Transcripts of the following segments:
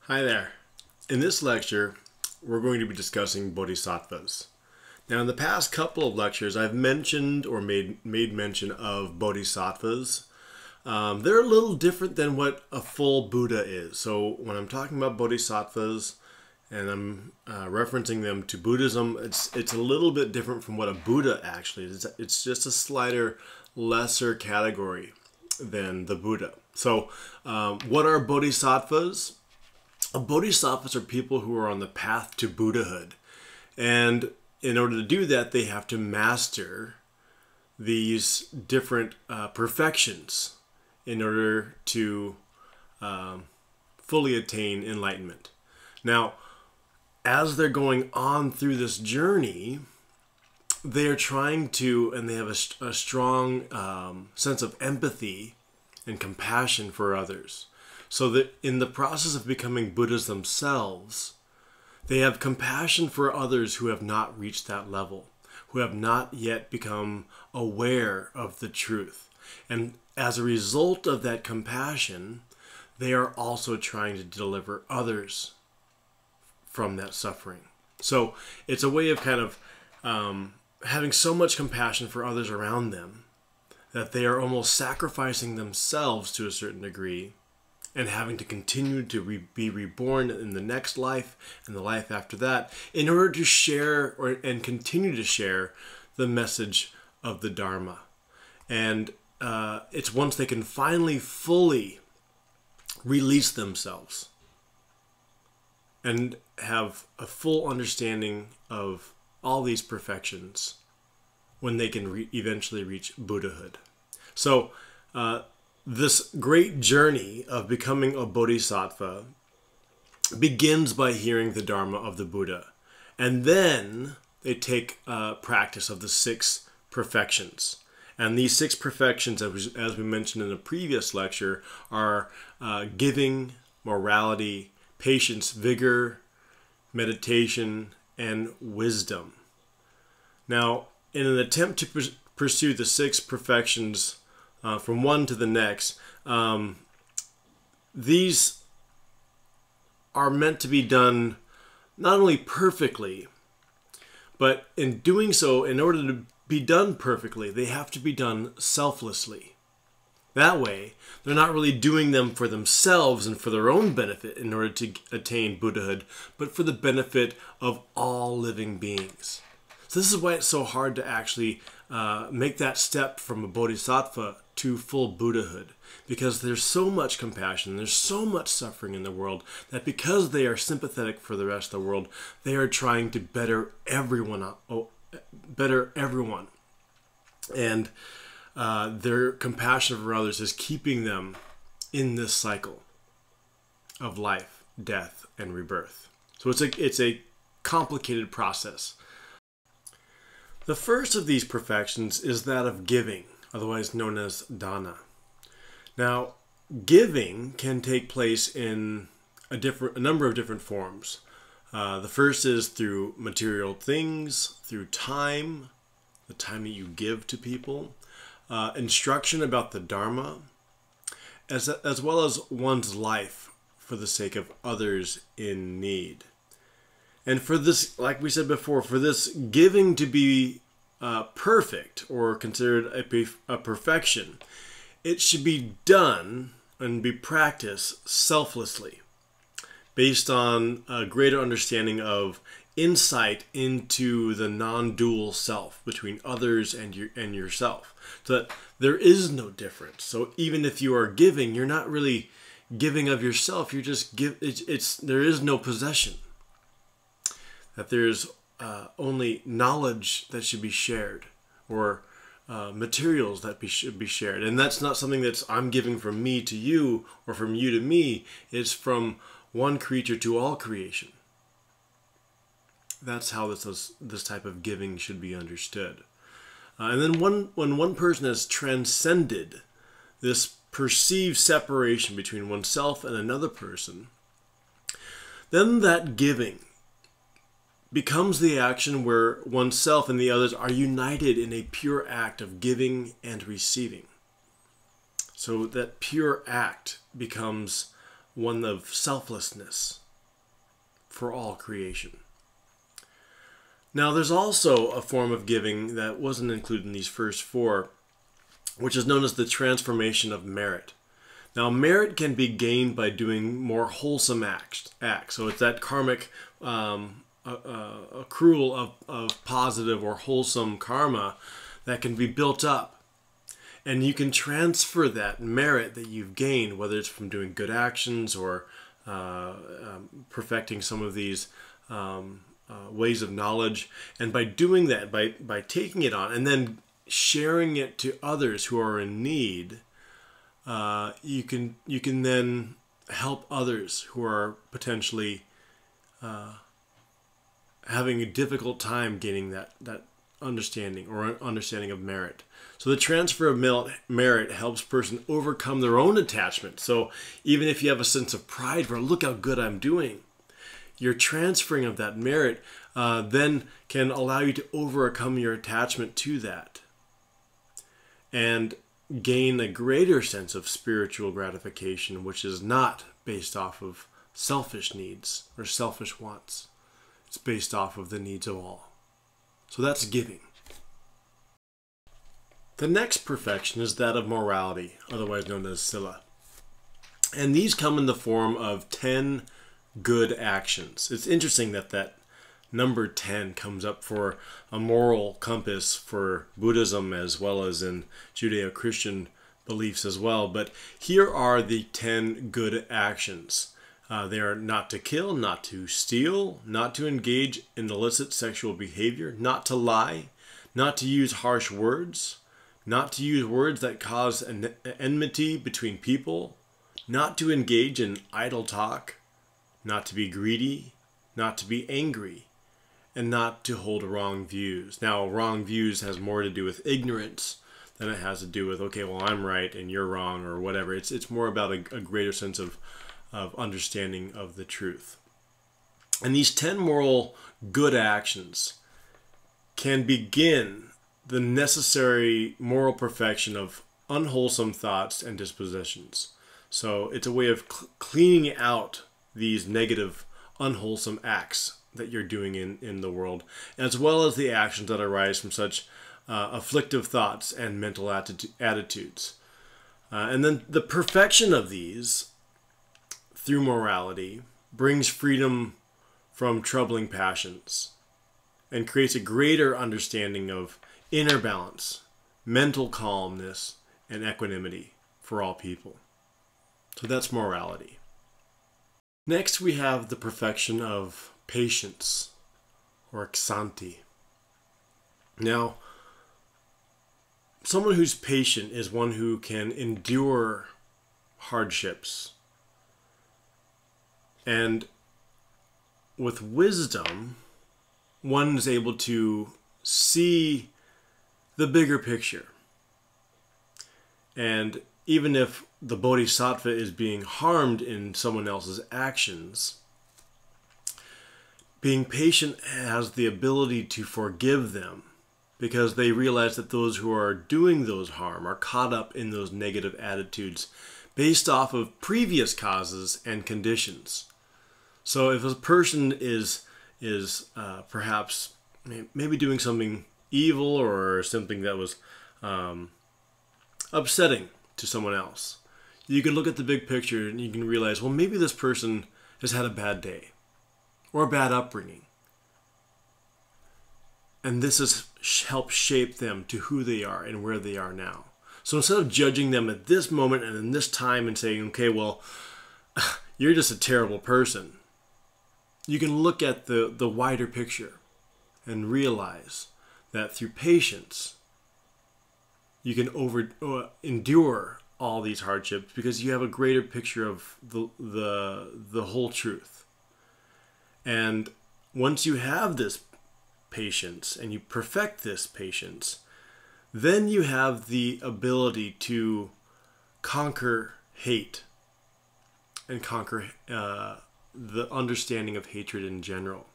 Hi there. In this lecture, we're going to be discussing Bodhisattvas. Now, in the past couple of lectures, I've mentioned or made mention of Bodhisattvas. They're a little different than what a full Buddha is. So when I'm talking about Bodhisattvas and I'm referencing them to Buddhism, it's a little bit different from what a Buddha actually is. It's just a slighter, lesser category than the Buddha. So what are Bodhisattvas? Bodhisattvas are people who are on the path to Buddhahood. And in order to do that, they have to master these different perfections in order to fully attain enlightenment. Now, as they're going on through this journey, they are trying to, and they have a strong sense of empathy and compassion for others. So that in the process of becoming Buddhas themselves, they have compassion for others who have not reached that level, who have not yet become aware of the truth. And as a result of that compassion, they are also trying to deliver others from that suffering. So it's a way of kind of having so much compassion for others around them that they are almost sacrificing themselves to a certain degree and having to continue to be reborn in the next life and the life after that in order to share and continue to share the message of the Dharma. And it's once they can finally fully release themselves and have a full understanding of all these perfections when they can eventually reach Buddhahood. So this great journey of becoming a bodhisattva begins by hearing the Dharma of the Buddha. And then they take practice of the 6 perfections. And these 6 perfections, as we mentioned in a previous lecture, are giving, morality, patience, vigor, meditation, and wisdom. Now, in an attempt to pursue the 6 perfections from one to the next, these are meant to be done not only perfectly, but in doing so, in order to be done perfectly, they have to be done selflessly. That way, they're not really doing them for themselves and for their own benefit in order to attain Buddhahood, but for the benefit of all living beings. So this is why it's so hard to actually make that step from a bodhisattva to full Buddhahood, because there's so much compassion, there's so much suffering in the world that because they are sympathetic for the rest of the world, they are trying to better everyone, and their compassion for others is keeping them in this cycle of life, death, and rebirth. So it's a complicated process. The first of these perfections is that of giving, otherwise known as dana. Now, giving can take place in a number of different forms. The first is through material things, through time, the time that you give to people, instruction about the Dharma, as well as one's life for the sake of others in need. And for this, like we said before, for this giving to be perfect or considered a perfection, it should be done and be practiced selflessly, based on a greater understanding of insight into the non-dual self between others and yourself, so that there is no difference. So even if you are giving, you're not really giving of yourself. You're just there is no possession. That there's only knowledge that should be shared, or materials that should be shared. And that's not something that's I'm giving from me to you or from you to me. It's from one creature to all creation. That's how this type of giving should be understood. And then when one person has transcended this perceived separation between oneself and another person, then that giving becomes the action where oneself and the others are united in a pure act of giving and receiving. So that pure act becomes one of selflessness for all creation. Now, there's also a form of giving that wasn't included in these first four, which is known as the transformation of merit. Now, merit can be gained by doing more wholesome acts. So it's that karmic accrual of positive or wholesome karma that can be built up. And you can transfer that merit that you've gained, whether it's from doing good actions or perfecting some of these ways of knowledge. And by doing that, by taking it on and then sharing it to others who are in need, you can then help others who are potentially having a difficult time gaining that understanding or understanding of merit. So the transfer of merit helps a person overcome their own attachment. So even if you have a sense of pride for, look how good I'm doing, your transferring of that merit then can allow you to overcome your attachment to that and gain a greater sense of spiritual gratification, which is not based off of selfish needs or selfish wants. It's based off of the needs of all. So that's giving. The next perfection is that of morality, otherwise known as sila. And these come in the form of 10 good actions. It's interesting that number 10 comes up for a moral compass for Buddhism as well as in Judeo-Christian beliefs as well. But here are the 10 good actions. They are not to kill, not to steal, not to engage in illicit sexual behavior, not to lie, not to use harsh words, not to use words that cause an enmity between people, not to engage in idle talk, not to be greedy, not to be angry, and not to hold wrong views. Now, wrong views has more to do with ignorance than it has to do with, okay, well, I'm right and you're wrong or whatever. It's more about a greater sense of understanding of the truth. And these 10 moral good actions can begin the necessary moral perfection of unwholesome thoughts and dispositions. So it's a way of cleaning out these negative, unwholesome acts that you're doing in the world, as well as the actions that arise from such afflictive thoughts and mental attitudes. And then the perfection of these through morality brings freedom from troubling passions and creates a greater understanding of inner balance, mental calmness, and equanimity for all people. So that's morality. Next, we have the perfection of patience, or ksanti. Now, someone who's patient is one who can endure hardships. And with wisdom, one is able to see the bigger picture. And even if the Bodhisattva is being harmed in someone else's actions, being patient has the ability to forgive them because they realize that those who are doing those harm are caught up in those negative attitudes based off of previous causes and conditions. So if a person is perhaps maybe doing something evil or something that was upsetting to someone else, you can look at the big picture and you can realize, well, maybe this person has had a bad day or a bad upbringing. And this has helped shape them to who they are and where they are now. So instead of judging them at this moment and in this time and saying, okay, well, you're just a terrible person, you can look at the wider picture and realize that through patience, you can endure all these hardships because you have a greater picture of the whole truth. And once you have this patience and you perfect this patience, then you have the ability to conquer hate and conquer the understanding of hatred in general,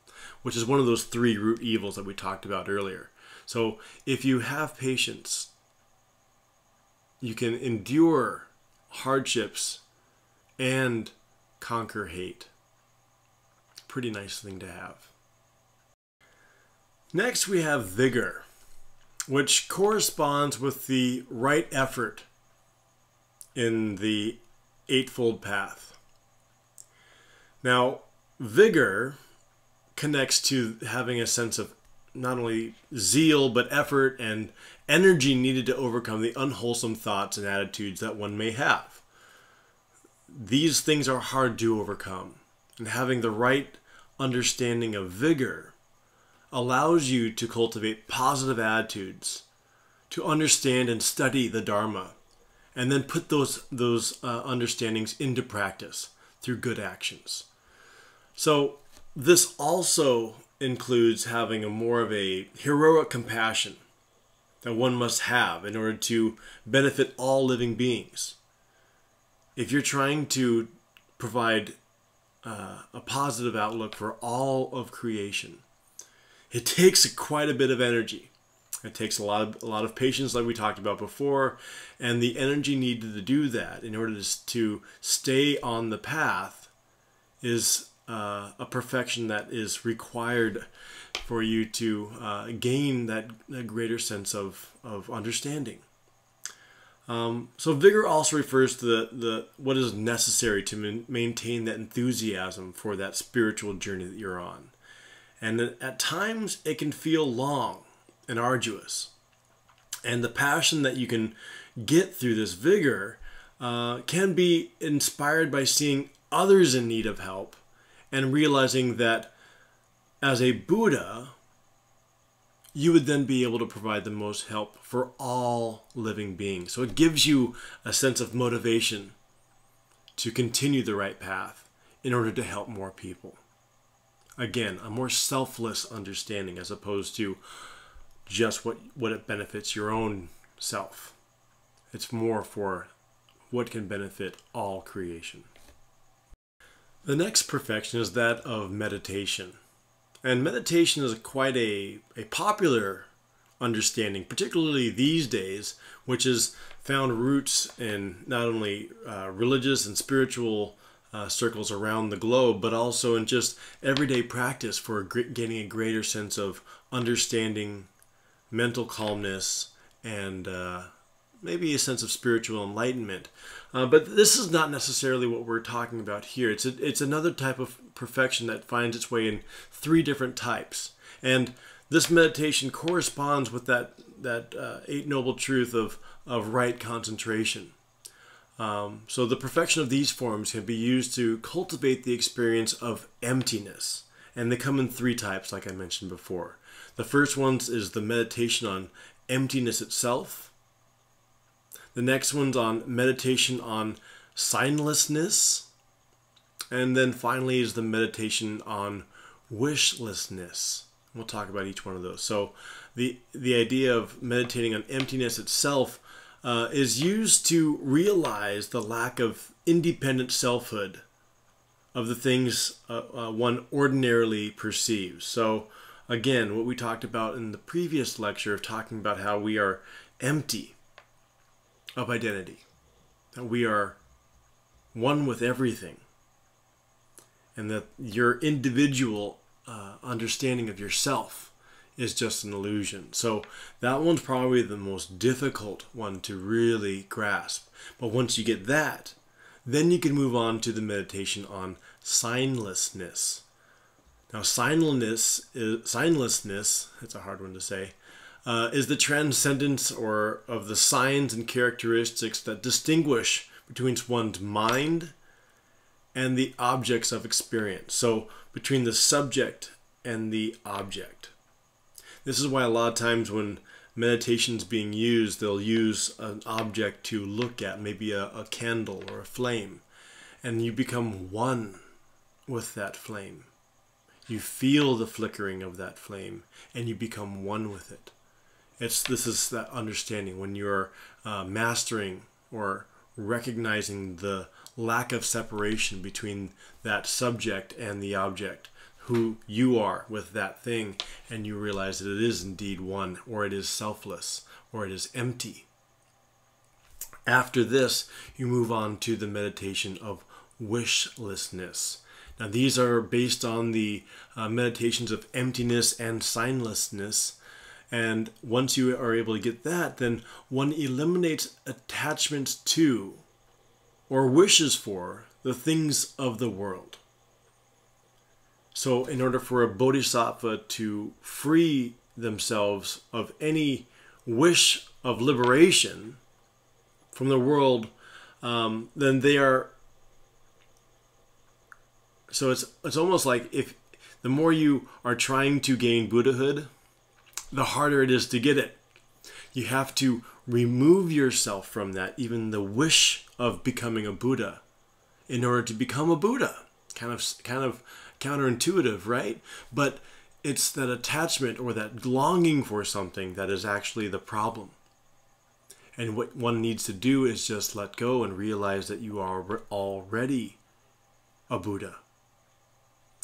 which is one of those 3 root evils that we talked about earlier. So if you have patience, you can endure hardships and conquer hate. Pretty nice thing to have. Next we have vigor, which corresponds with the right effort in the Eightfold Path. Now, vigor connects to having a sense of not only zeal, but effort and energy needed to overcome the unwholesome thoughts and attitudes that one may have. These things are hard to overcome, and having the right understanding of vigor allows you to cultivate positive attitudes, to understand and study the Dharma, and then put those understandings into practice through good actions. So this also includes having more of a heroic compassion that one must have in order to benefit all living beings. If you're trying to provide a positive outlook for all of creation, it takes quite a bit of energy. It takes a lot of patience, like we talked about before, and the energy needed to do that in order to stay on the path is a perfection that is required for you to gain that greater sense of understanding. So vigor also refers to what is necessary to maintain that enthusiasm for that spiritual journey that you're on. And at times it can feel long and arduous. And the passion that you can get through this vigor can be inspired by seeing others in need of help and realizing that as a Buddha, you would then be able to provide the most help for all living beings. So it gives you a sense of motivation to continue the right path in order to help more people. Again, a more selfless understanding as opposed to just what it benefits your own self. It's more for what can benefit all creation. The next perfection is that of meditation. And meditation is quite a popular understanding, particularly these days, which has found roots in not only religious and spiritual circles around the globe, but also in just everyday practice for gaining a greater sense of understanding, mental calmness, and maybe a sense of spiritual enlightenment. But this is not necessarily what we're talking about here. It's another type of perfection that finds its way in 3 different types. And this meditation corresponds with that Eight Noble Truth of right concentration. So the perfection of these forms can be used to cultivate the experience of emptiness. And they come in 3 types, like I mentioned before. The first one is the meditation on emptiness itself. The next one's on meditation on signlessness. And then finally is the meditation on wishlessness. We'll talk about each one of those. So the idea of meditating on emptiness itself is used to realize the lack of independent selfhood of the things one ordinarily perceives. So again, what we talked about in the previous lecture of talking about how we are empty of identity, that we are one with everything, and that your individual understanding of yourself is just an illusion. So that one's probably the most difficult one to really grasp. But once you get that, then you can move on to the meditation on signlessness. Now signlessness, it's a hard one to say, is the transcendence of the signs and characteristics that distinguish between one's mind and the objects of experience. So between the subject and the object. This is why a lot of times when meditation's being used, they'll use an object to look at, maybe a candle or a flame, and you become one with that flame. You feel the flickering of that flame, and you become one with it. This is that understanding when you're mastering or recognizing the lack of separation between that subject and the object, who you are with that thing, and you realize that it is indeed one, or it is selfless, or it is empty. After this, you move on to the meditation of wishlessness. Now these are based on the meditations of emptiness and signlessness. And once you are able to get that, then one eliminates attachments to or wishes for the things of the world. So in order for a bodhisattva to free themselves of any wish of liberation from the world, then they are... So it's almost like if the more you are trying to gain Buddhahood, the harder it is to get it. You have to remove yourself from that, even the wish of becoming a Buddha, in order to become a Buddha. Kind of counterintuitive, right? But it's that attachment or that longing for something that is actually the problem. And what one needs to do is just let go and realize that you are already a Buddha.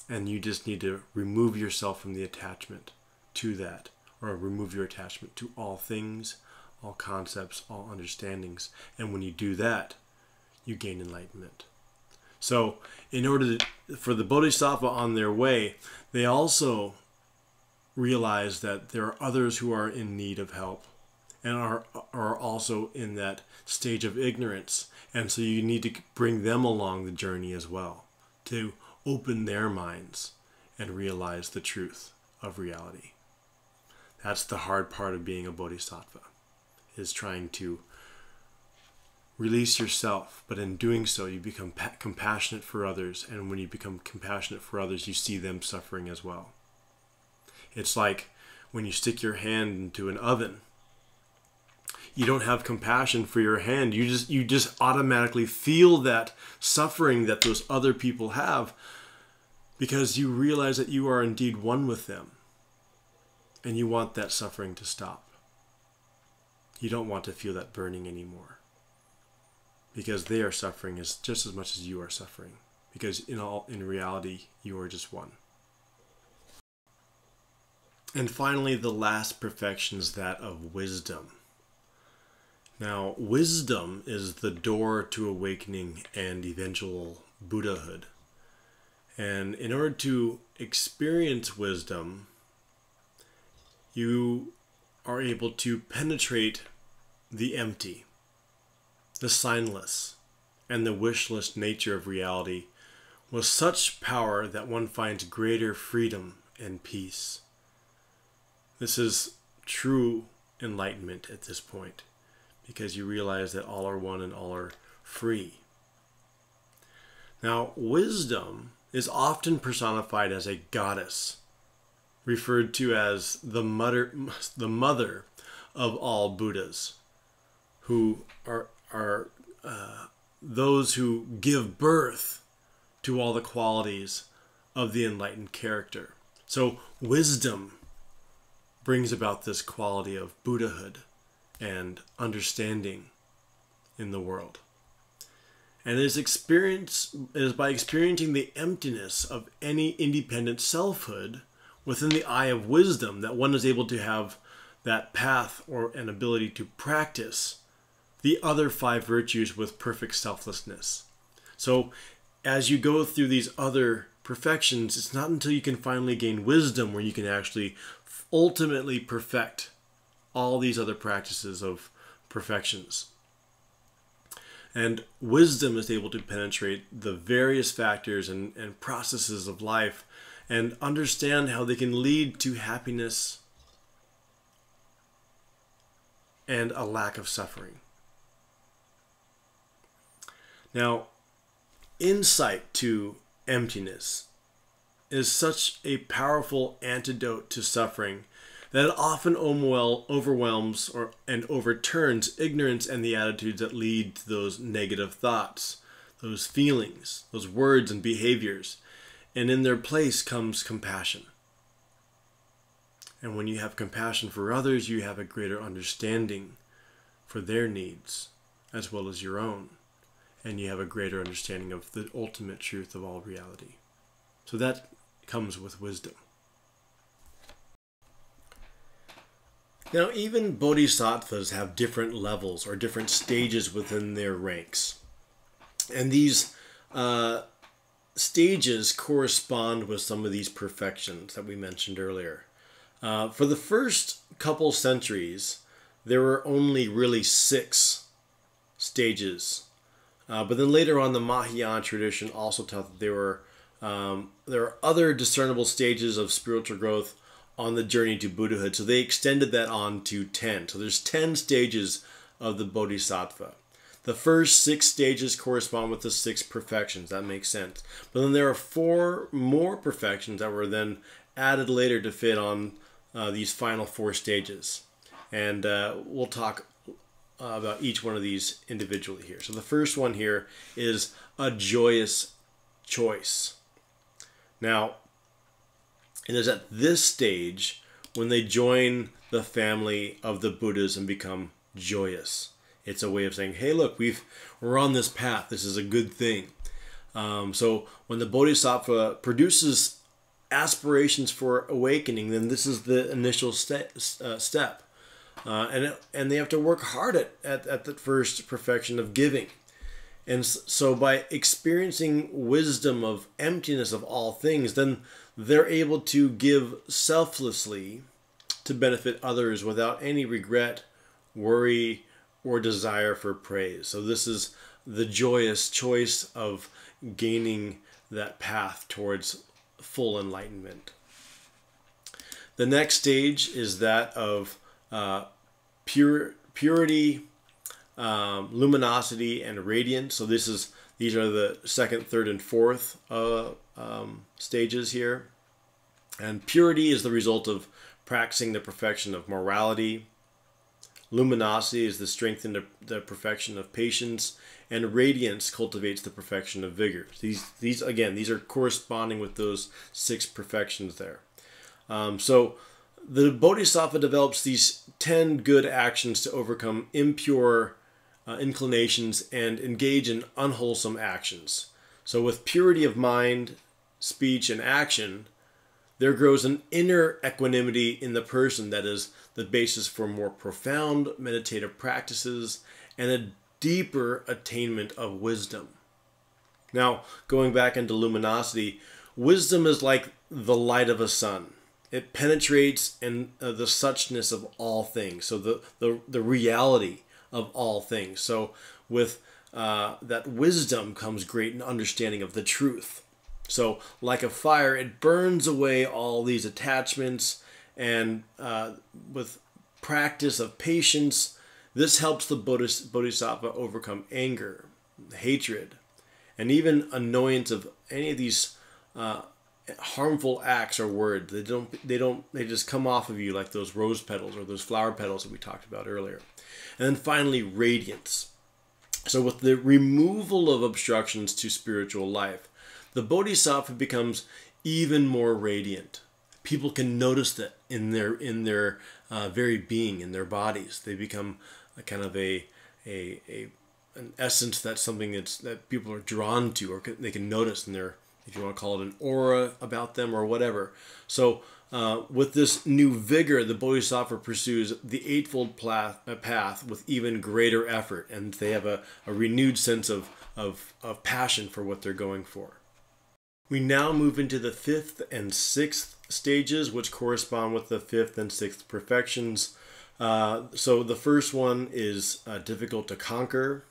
And you just need to remove yourself from the attachment to that, or remove your attachment to all things, all concepts, all understandings. And when you do that, you gain enlightenment. So in order for the Bodhisattva on their way, they also realize that there are others who are in need of help and are also in that stage of ignorance. And so you need to bring them along the journey as well, to open their minds and realize the truth of reality. That's the hard part of being a bodhisattva, is trying to release yourself, but in doing so you become compassionate for others, and when you become compassionate for others, you see them suffering as well. It's like when you stick your hand into an oven. You don't have compassion for your hand. You just automatically feel that suffering that those other people have, because you realize that you are indeed one with them, and you want that suffering to stop. You don't want to feel that burning anymore, because they are suffering just as much as you are suffering, because in reality you are just one. And finally, the last perfection is that of wisdom. Now, wisdom is the door to awakening and eventual Buddhahood. And in order to experience wisdom, you are able to penetrate the empty, the signless, and the wishless nature of reality with such power that one finds greater freedom and peace. This is true enlightenment at this point, because you realize that all are one and all are free. Now, wisdom is often personified as a goddess, referred to as the mother of all Buddhas, who are those who give birth to all the qualities of the enlightened character. So wisdom brings about this quality of Buddhahood and understanding in the world. And it is by experiencing the emptiness of any independent selfhood within the eye of wisdom that one is able to have that path or an ability to practice the other 5 virtues with perfect selflessness. So as you go through these other perfections, it's not until you can finally gain wisdom where you can actually ultimately perfect all these other practices of perfections. And wisdom is able to penetrate the various factors and processes of life and understand how they can lead to happiness and a lack of suffering. Now, insight to emptiness is such a powerful antidote to suffering that it often overwhelms and overturns ignorance and the attitudes that lead to those negative thoughts, those feelings, those words and behaviors. And in their place comes compassion. And when you have compassion for others, you have a greater understanding for their needs as well as your own. And you have a greater understanding of the ultimate truth of all reality. So that comes with wisdom. Now, even bodhisattvas have different levels or different stages within their ranks. And these stages correspond with some of these perfections that we mentioned earlier. For the first couple centuries, there were only really 6 stages. But then later on, the Mahayana tradition also taught that there are other discernible stages of spiritual growth on the journey to Buddhahood. So they extended that on to 10. So there's 10 stages of the Bodhisattva. The first 6 stages correspond with the 6 perfections. That makes sense. But then there are 4 more perfections that were then added later to fit on these final 4 stages. And we'll talk about each one of these individually here. So the first one here is a joyous choice. Now, it is at this stage when they join the family of the Buddhas and become joyous. It's a way of saying, hey, look, we're on this path. This is a good thing. So when the Bodhisattva produces aspirations for awakening, then this is the initial step. And they have to work hard at the first perfection of giving. And so by experiencing wisdom of emptiness of all things, then they're able to give selflessly to benefit others without any regret, worry, or desire for praise. So this is the joyous choice of gaining that path towards full enlightenment. The next stage is that of purity, luminosity, and radiance. So these are the second, third, and fourth stages here. And purity is the result of practicing the perfection of morality. Luminosity is the strength and the perfection of patience, and radiance cultivates the perfection of vigor. These are corresponding with those 6 perfections there. So the Bodhisattva develops these 10 good actions to overcome impure inclinations and engage in unwholesome actions. So with purity of mind, speech, and action, there grows an inner equanimity in the person that is the basis for more profound meditative practices and a deeper attainment of wisdom. Now, going back into luminosity, wisdom is like the light of a sun. It penetrates in the suchness of all things, so the reality of all things. So with that wisdom comes great understanding of the truth. So like a fire, it burns away all these attachments, and with practice of patience, this helps the Bodhisattva overcome anger, hatred, and even annoyance of any of these harmful acts or words. They just come off of you like those rose petals or those flower petals that we talked about earlier. And then finally, radiance. So with the removal of obstructions to spiritual life, the Bodhisattva becomes even more radiant. People can notice that in their very being, in their bodies. They become a kind of an essence that's something that people are drawn to, or they can notice in their, if you want to call it an aura about them or whatever. So with this new vigor, the Bodhisattva pursues the Eightfold Path with even greater effort, and they have a renewed sense of passion for what they're going for. We now move into the 5th and 6th stages, which correspond with the 5th and 6th perfections. So the first one is difficult to conquer,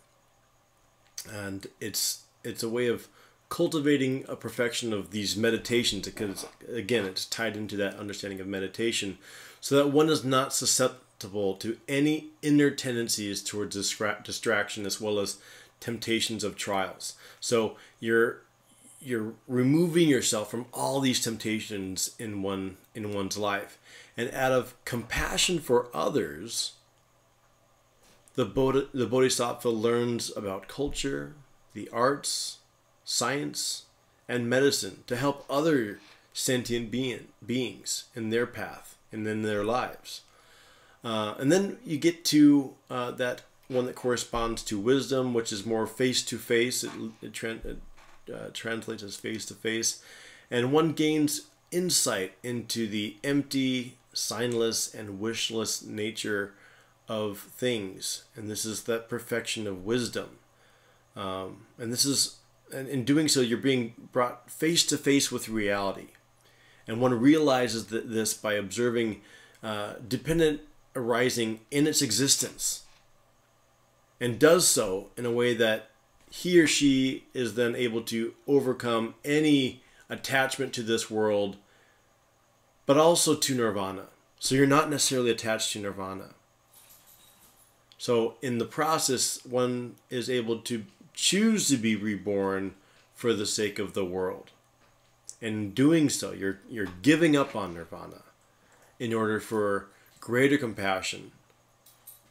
and it's a way of cultivating a perfection of these meditations, because again, it's tied into that understanding of meditation, so that one is not susceptible to any inner tendencies towards distraction as well as temptations of trials. So you're removing yourself from all these temptations in one's life, and out of compassion for others, the Bodhisattva learns about culture, the arts, science, and medicine to help other sentient beings in their path and in their lives. And then you get to that one that corresponds to wisdom, which is more face-to-face. It translates as face-to-face. And one gains insight into the empty, signless, and wishless nature of things. And this is that perfection of wisdom. And this is and in doing so, you're being brought face to face with reality. And one realizes this by observing dependent arising in its existence, and does so in a way that he or she is then able to overcome any attachment to this world, but also to nirvana. So you're not necessarily attached to nirvana. So in the process, one is able to choose to be reborn for the sake of the world. And in doing so, you're giving up on nirvana in order for greater compassion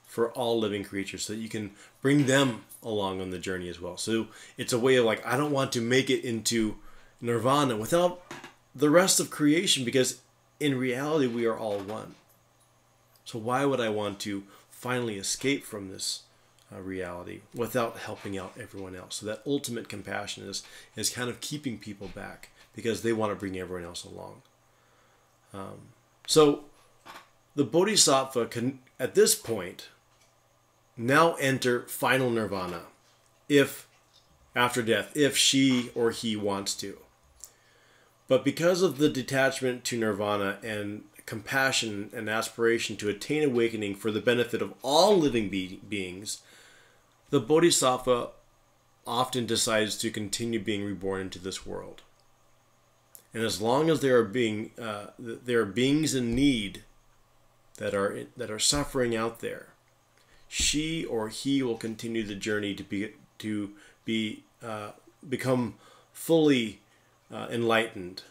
for all living creatures, so that you can bring them along on the journey as well. So it's a way of like, I don't want to make it into nirvana without the rest of creation, because in reality we are all one. So why would I want to finally escape from this reality without helping out everyone else? So that ultimate compassion is kind of keeping people back, because they want to bring everyone else along. So the Bodhisattva can, at this point, now enter final nirvana, if after death, if she or he wants to. But because of the detachment to nirvana and compassion and aspiration to attain awakening for the benefit of all living beings, the Bodhisattva often decides to continue being reborn into this world. And as long as there are beings in need that are suffering out there, she or he will continue the journey to become fully enlightened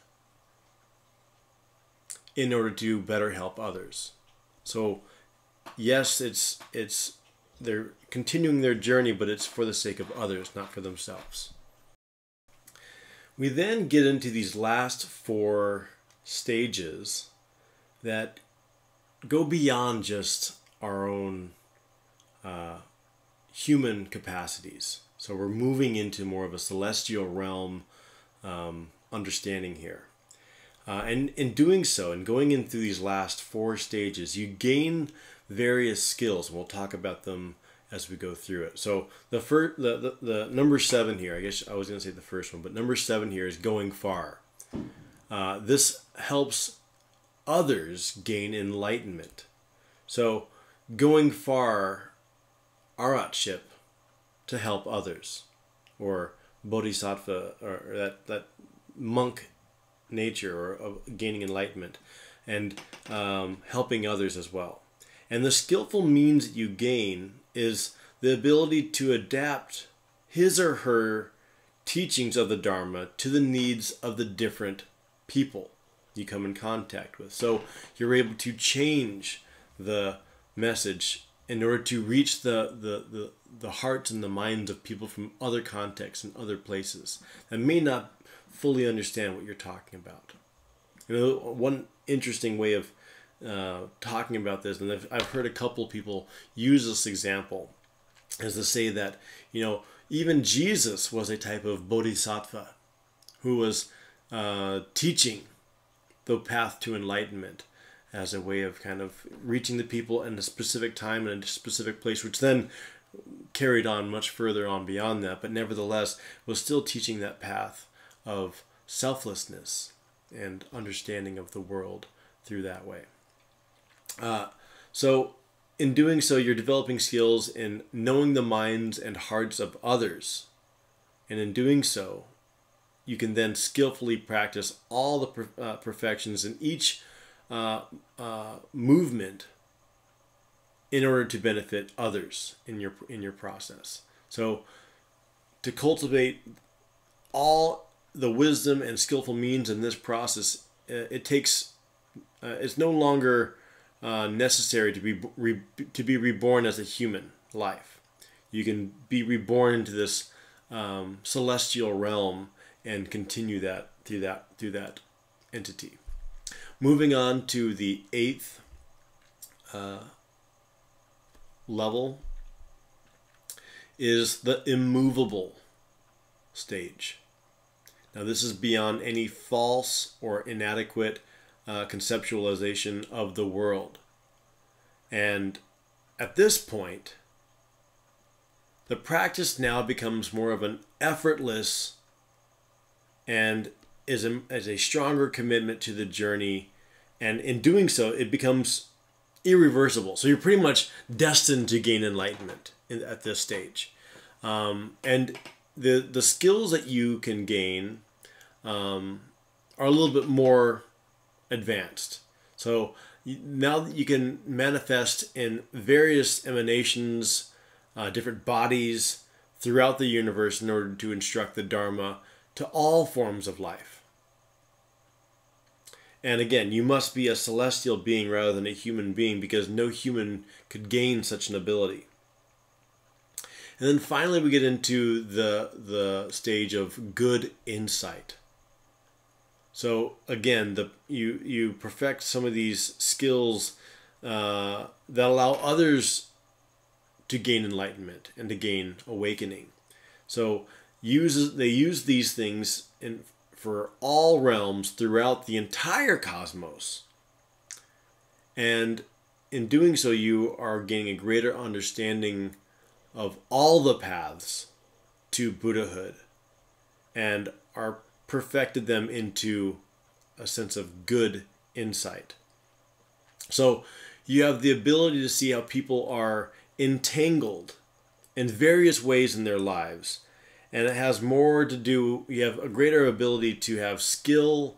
in order to better help others. So yes, they're continuing their journey, but it's for the sake of others, not for themselves. We then get into these last 4 stages that go beyond just our own human capacities. So we're moving into more of a celestial realm understanding here. And in doing so, and going in through these last 4 stages, you gain various skills, and we'll talk about them as we go through it. So the number 7 here, I guess I was going to say the first one, but number 7 here is going far. This helps others gain enlightenment. So going far, aratship, to help others, or bodhisattva, or that monk nature, or of gaining enlightenment, and helping others as well. And the skillful means that you gain is the ability to adapt his or her teachings of the Dharma to the needs of the different people you come in contact with. So you're able to change the message in order to reach the hearts and the minds of people from other contexts and other places that may not fully understand what you're talking about. You know, one interesting way of talking about this, and I've heard a couple people use this example, is to say that, you know, even Jesus was a type of bodhisattva who was teaching the path to enlightenment as a way of kind of reaching the people in a specific time and a specific place, which then carried on much further on beyond that, but nevertheless was still teaching that path of selflessness and understanding of the world through that way. So in doing so, you're developing skills in knowing the minds and hearts of others. And in doing so, you can then skillfully practice all the perfections in each movement in order to benefit others in your process. So to cultivate all the wisdom and skillful means in this process, it's no longer necessary to be reborn as a human life. You can be reborn into this celestial realm and continue that through that entity. Moving on to the 8th level is the immovable stage. Now this is beyond any false or inadequate conceptualization of the world. And at this point, the practice now becomes more of an effortless and is a stronger commitment to the journey. And in doing so, it becomes irreversible. So you're pretty much destined to gain enlightenment at this stage. And the skills that you can gain are a little bit more advanced. So now that you can manifest in various emanations, different bodies throughout the universe in order to instruct the Dharma to all forms of life. And again, you must be a celestial being rather than a human being, because no human could gain such an ability. And then finally we get into the stage of good insight. So again, you perfect some of these skills that allow others to gain enlightenment and to gain awakening. So they use these things for all realms throughout the entire cosmos. And in doing so, you are gaining a greater understanding of all the paths to Buddhahood and are perfected them into a sense of good insight. So you have the ability to see how people are entangled in various ways in their lives. And it has more to do, you have a greater ability to have skill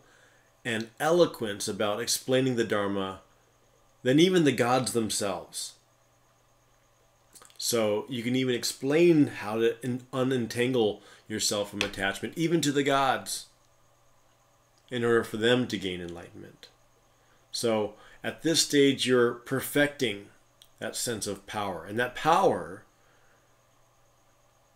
and eloquence about explaining the Dharma than even the gods themselves. So you can even explain how to unentangle yourself from attachment, even to the gods, in order for them to gain enlightenment. So at this stage, you're perfecting that sense of power. And that power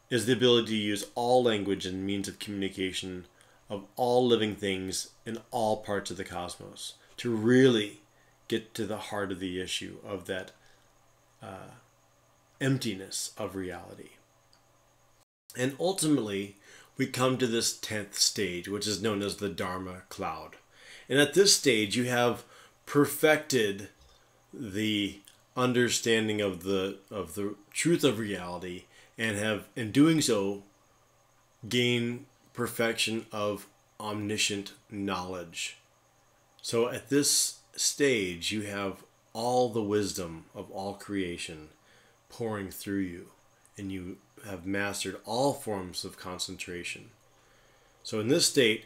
is the ability to use all language and means of communication of all living things in all parts of the cosmos to really get to the heart of the issue of that emptiness of reality. And ultimately, we come to this 10th stage, which is known as the Dharma cloud. And at this stage, you have perfected the understanding of the truth of reality, and have, in doing so, gained perfection of omniscient knowledge. So at this stage, you have all the wisdom of all creation pouring through you, and you have mastered all forms of concentration. So in this state,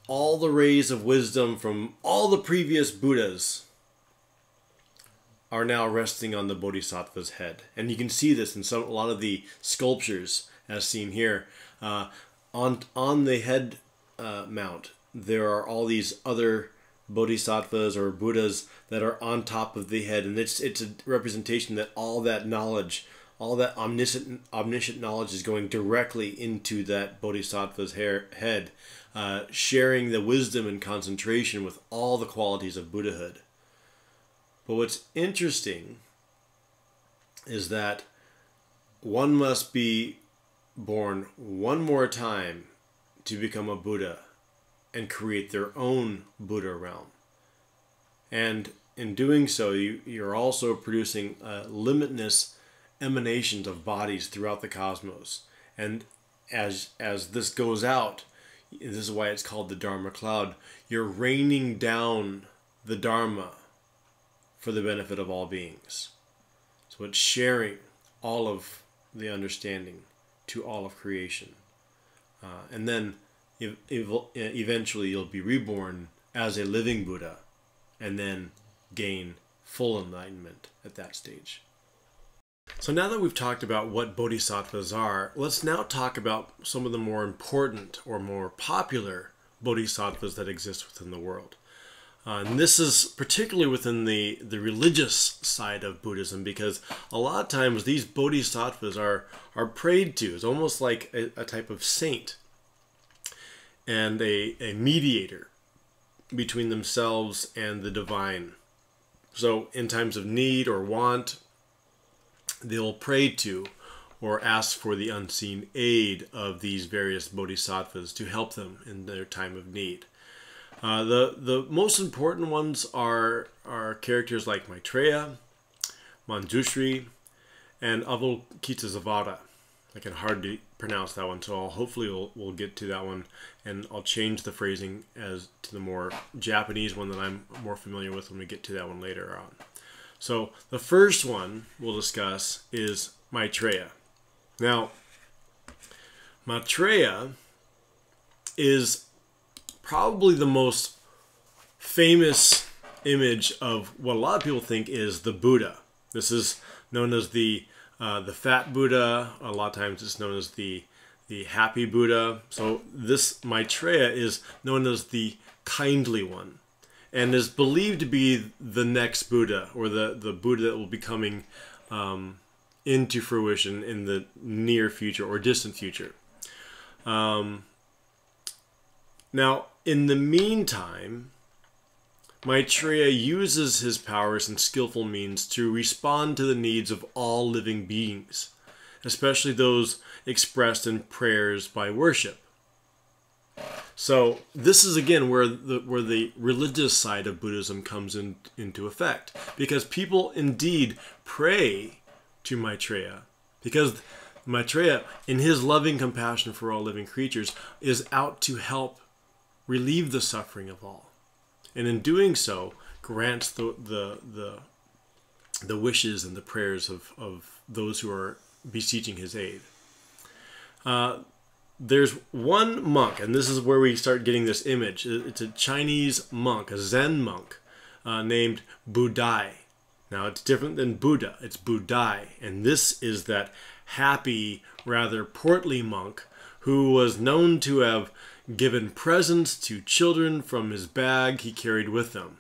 all the rays of wisdom from all the previous Buddhas are now resting on the Bodhisattva's head. And you can see this in a lot of the sculptures as seen here. On the head mount, there are all these other Bodhisattvas or Buddhas that are on top of the head. And it's a representation that all that knowledge, all that omniscient knowledge is going directly into that Bodhisattva's head, sharing the wisdom and concentration with all the qualities of Buddhahood. But what's interesting is that one must be born one more time to become a Buddha and create their own Buddha realm. And in doing so, you're also producing limitless emanations of bodies throughout the cosmos. And as this goes out, this is why it's called the Dharma cloud, you're raining down the Dharma for the benefit of all beings. So it's sharing all of the understanding to all of creation. And then eventually you'll be reborn as a living Buddha and then gain full enlightenment at that stage. So now that we've talked about what bodhisattvas are, let's now talk about some of the more important or more popular bodhisattvas that exist within the world. And this is particularly within the religious side of Buddhism, because a lot of times these bodhisattvas are prayed to. It's almost like a type of saint and a mediator between themselves and the divine. So in times of need or want, they'll pray to or ask for the unseen aid of these various bodhisattvas to help them in their time of need. The most important ones are characters like Maitreya, Manjushri, and Avalokitesvara. I can hardly pronounce that one, so hopefully we'll get to that one, and I'll change the phrasing as to the more Japanese one that I'm more familiar with when we get to that one later on. So the first one we'll discuss is Maitreya. Now, Maitreya is probably the most famous image of what a lot of people think is the Buddha. This is known as the fat Buddha. A lot of times it's known as the happy Buddha. So this Maitreya is known as the kindly one, and is believed to be the next Buddha, or the Buddha that will be coming into fruition in the near future or distant future. Now, in the meantime, Maitreya uses his powers and skillful means to respond to the needs of all living beings, especially those expressed in prayers by worship. So this is again where the religious side of Buddhism comes into effect, because people indeed pray to Maitreya, because Maitreya, in his loving compassion for all living creatures, is out to help relieve the suffering of all, and in doing so grants the wishes and the prayers of those who are beseeching his aid. There's one monk, and this is where we start getting this image. It's a Chinese monk, a Zen monk, named Budai. Now, it's different than Buddha. It's Budai, and this is that happy, rather portly monk who was known to have given presents to children from his bag he carried with him.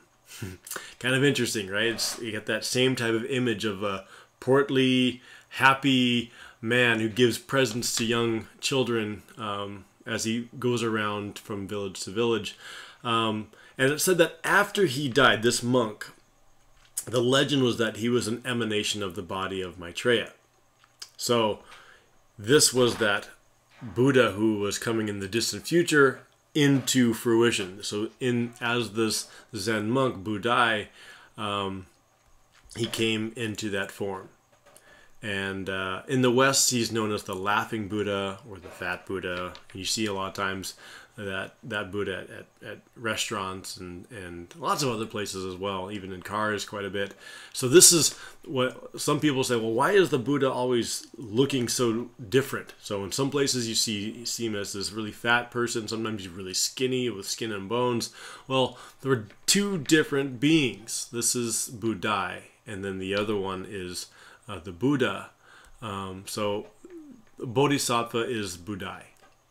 Kind of interesting, right? You get that same type of image of a portly, happy man who gives presents to young children as he goes around from village to village. And it said that after he died, this monk, the legend was that he was an emanation of the body of Maitreya. So this was that Buddha who was coming in the distant future into fruition. So as this Zen monk, Budai, he came into that form. And in the West, he's known as the laughing Buddha or the fat Buddha. You see a lot of times that Buddha at restaurants and lots of other places as well, even in cars quite a bit. So this is what some people say, well, why is the Buddha always looking so different? So in some places you see him as this really fat person, sometimes he's really skinny with skin and bones. Well, there are two different beings. This is Budai, and then the other one is the Buddha. So Bodhisattva is Budai.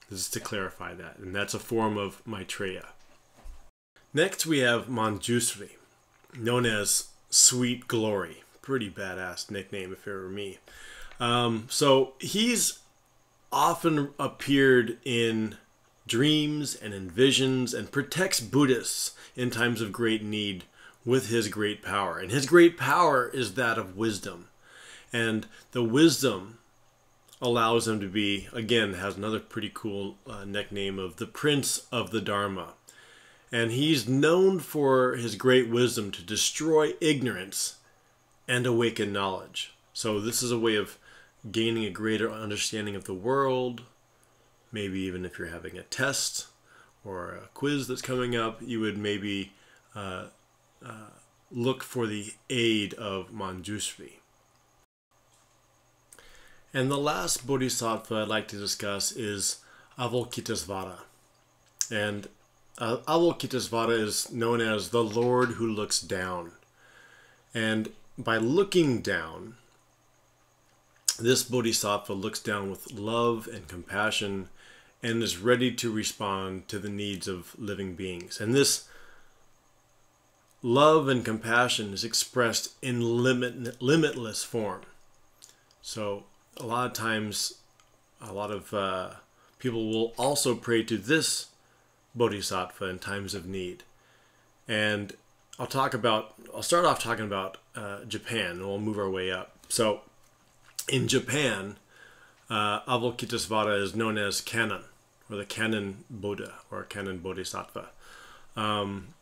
This is to clarify that, and that's a form of Maitreya. Next we have Manjusri, known as Sweet Glory. Pretty badass nickname if it were me. So he's often appeared in dreams and in visions and protects Buddhists in times of great need with his great power. And his great power is that of wisdom. And the wisdom allows him to be, again, has another pretty cool nickname of the Prince of the Dharma. And he's known for his great wisdom to destroy ignorance and awaken knowledge. So this is a way of gaining a greater understanding of the world. Maybe even if you're having a test or a quiz that's coming up, you would maybe look for the aid of Manjusri. And the last bodhisattva I'd like to discuss is Avalokitesvara. And Avalokitesvara is known as the Lord who looks down. And by looking down, this bodhisattva looks down with love and compassion and is ready to respond to the needs of living beings. And this love and compassion is expressed in limitless form. So a lot of times, a lot of people will also pray to this bodhisattva in times of need. And I'll start off talking about Japan, and we'll move our way up. So in Japan, Avalokitesvara is known as Kannon, or the Kannon Buddha, or Kannon Bodhisattva. And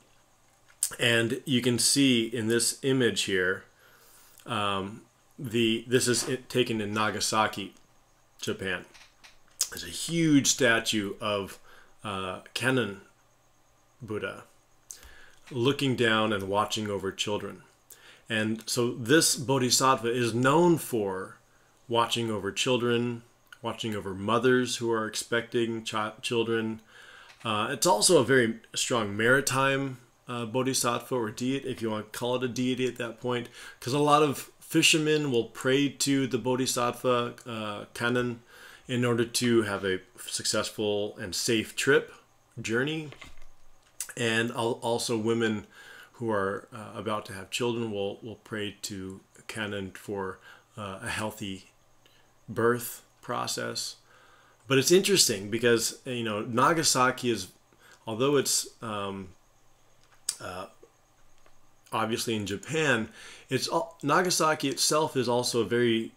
you can see in this image here, this is taken in Nagasaki, Japan. There's a huge statue of Kannon Buddha looking down and watching over children. And so this Bodhisattva is known for watching over children, watching over mothers who are expecting children. It's also a very strong maritime Bodhisattva or deity, if you want to call it a deity at that point, because a lot of fishermen will pray to the Bodhisattva Kannon in order to have a successful and safe journey. And also women who are about to have children will pray to Kannon for a healthy birth process. But it's interesting because, you know, Nagasaki is, although it's obviously in Japan, Nagasaki itself is also a very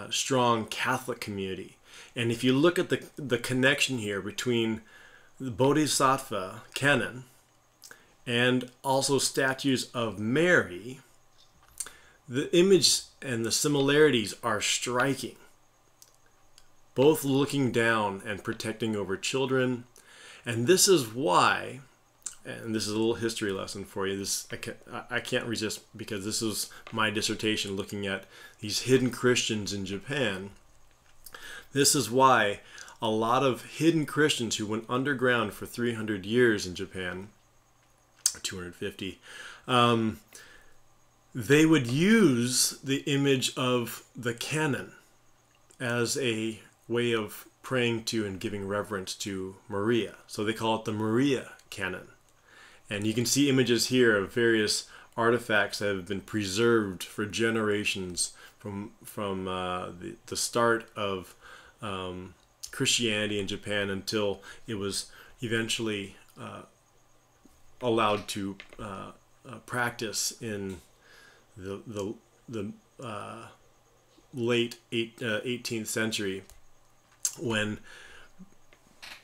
strong Catholic community. And if you look at the connection here between the Bodhisattva Kannon and also statues of Mary, the image and the similarities are striking. Both looking down and protecting over children. And this is why, and this is a little history lesson for you, I can't resist, because this is my dissertation looking at these hidden Christians in Japan. This is why a lot of hidden Christians who went underground for 300 years in Japan, 250, they would use the image of the Kannon as a way of praying to and giving reverence to Maria. So they call it the Maria Kannon. And you can see images here of various artifacts that have been preserved for generations from the start of Christianity in Japan until it was eventually allowed to practice in the late 18th century, when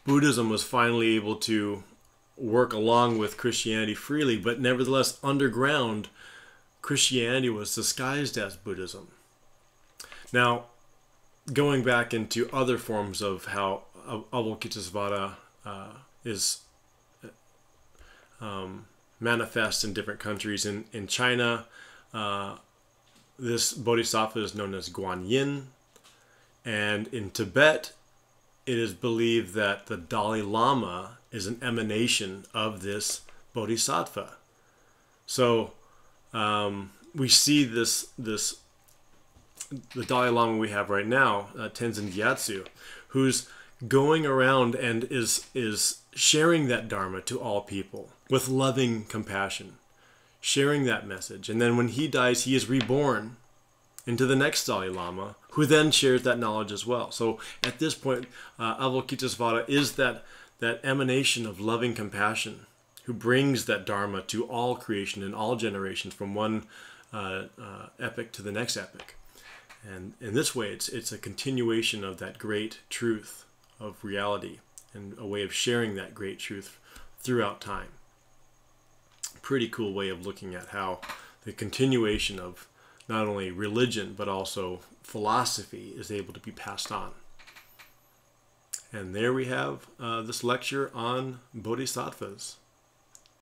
Buddhism was finally able to work along with Christianity freely, but nevertheless underground Christianity was disguised as Buddhism. Now, going back into other forms of how Avalokitesvara is manifest in different countries. In China, this bodhisattva is known as Guanyin, and in Tibet, it is believed that the Dalai Lama is an emanation of this bodhisattva. So we see the Dalai Lama we have right now, Tenzin Gyatso, who's going around and is sharing that Dharma to all people with loving compassion, sharing that message. And then when he dies, he is reborn into the next Dalai Lama, who then shares that knowledge as well. So at this point, Avalokitesvara is that emanation of loving compassion, who brings that Dharma to all creation and all generations, from one epoch to the next epoch. And in this way, it's a continuation of that great truth of reality and a way of sharing that great truth throughout time. Pretty cool way of looking at how the continuation of not only religion but also philosophy is able to be passed on. And there we have this lecture on Bodhisattvas.